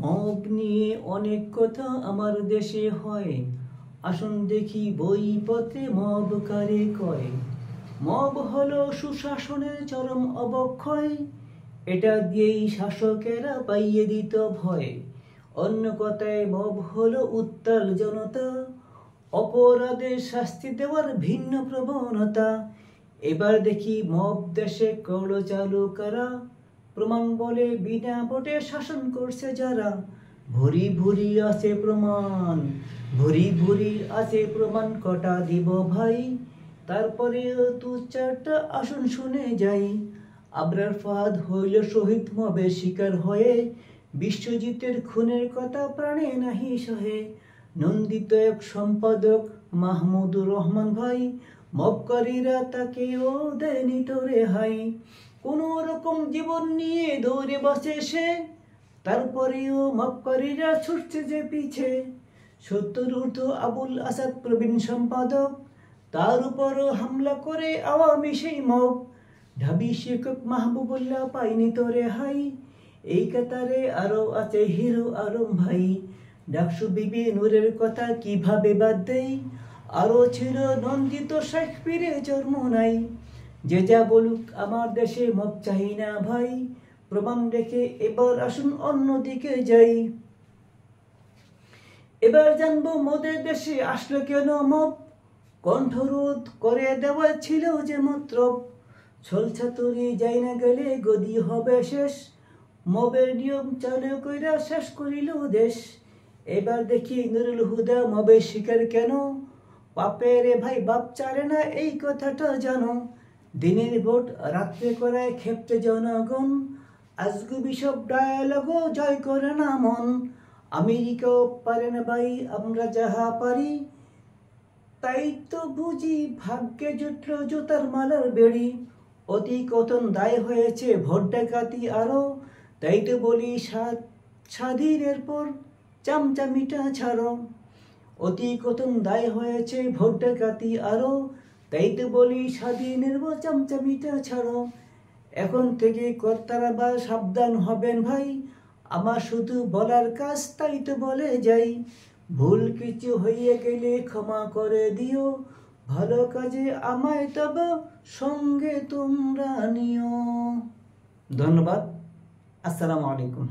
Mob নিয়ে অনেক কথা আমার দেশে হয়। আসুন দেখি বইপত্রে মব কারে কয়। মব হলো সুশাসনের চরম অবক্ষয়। এটা দিয়েই শাসকেরা পাইয়ে দিত ভয়। অন্য কথায় মব হলো উত্তাল জনতা, অপরাধের শাস্তি দেওয়ার ভিন্ন প্রবণতা। এবার দেখি মব দেশে করলো চালু কারা, প্রমাণ বলে বিনা ভোটে শাসন করছে যারা। ভুরি ভুরি আছে প্রমাণ, ভুরি ভুরি আছে প্রমাণ, কটা দিব ভাই, তারপরেও দু চারটা আসুন শুনে যাই। আবরার ফাহাদ হইল শহীদ মবের শিকার হয়ে, বিশ্বজিতের খুনের কথা প্রাণে নাহি সহে। নন্দিত এক সম্পাদক মাহমুদুর রহমান ভাই, মবকারীরা তাকেও দেয়নি তো রেহাই। কোন রকম জীবন নিয়ে দৌড়ে বসে সে, তারপরেও মবকারীরা ছুটছে যে পিছে। ৭০ ঊর্ধ্ব আবুল আসাদ প্রবীণ সম্পাদক, তার উপরও হামলা করে আওয়ামী সেই মব। ঢাবি শিক্ষক মাহবুবুল্লাহ পাইনি তো রেহাই, এই কাতারে আরো আছে হিরো আলম ভাই। ডাকসু বিবি নূরের কথা কিভাবে বাদ দেই, আরো ছিল নন্দিত শেখ পীরে জন্ম নাই। যে যা বলুক আমার দেশে মব চাই না ভাই, প্রমাণ রেখে এবার আসুন অন্যদিকে যাই। এবার জানবো মোদের দেশে আসলো কেন মব, কণ্ঠরোধ করে দেওয়া ছিল যে মতলব। ছলছাতুরি যাই না গেলে গদি হবে শেষ, মবের নিয়ম চালু কইরা শেষ করিল দেশ। এবার দেখি নুরুল হুদা মবের শিকার কেন, পাপের ভাই বাপ চারে না এই কথাটা জানো। দিনের ভোট রাত্রে করায় ক্ষেপ্তে জনগণ, আজগুবি সব ডায়ালগও জয় করে না মন। আমেরিকাও পারে না ভাই আমরা যাহা পারি, তাই তো বুঝি ভাগ্যে জুটল জুতার মালার বেড়ি। অতি কথন দায় হয়েছে ভোট ডাকাতি আরো, তাই তো বলি স্বাধীনের পর চামচামিটা ছাড়ো। অতি কথন দায় হয়েছে ভোট ডাকাতি আরো, তাই তো বলি স্বাধীনের পর চামচামিটা ছাড়ো। এখন থেকে কর্তারা বা সাবধান হবেন ভাই, আমার শুধু বলার কাজ তাই তো বলে যাই। ভুল কিছু হইয়া গেলে ক্ষমা করে দিও, ভালো কাজে আমায় তবে সঙ্গে তোমরা নিও। ধন্যবাদ। আসসালামু আলাইকুম।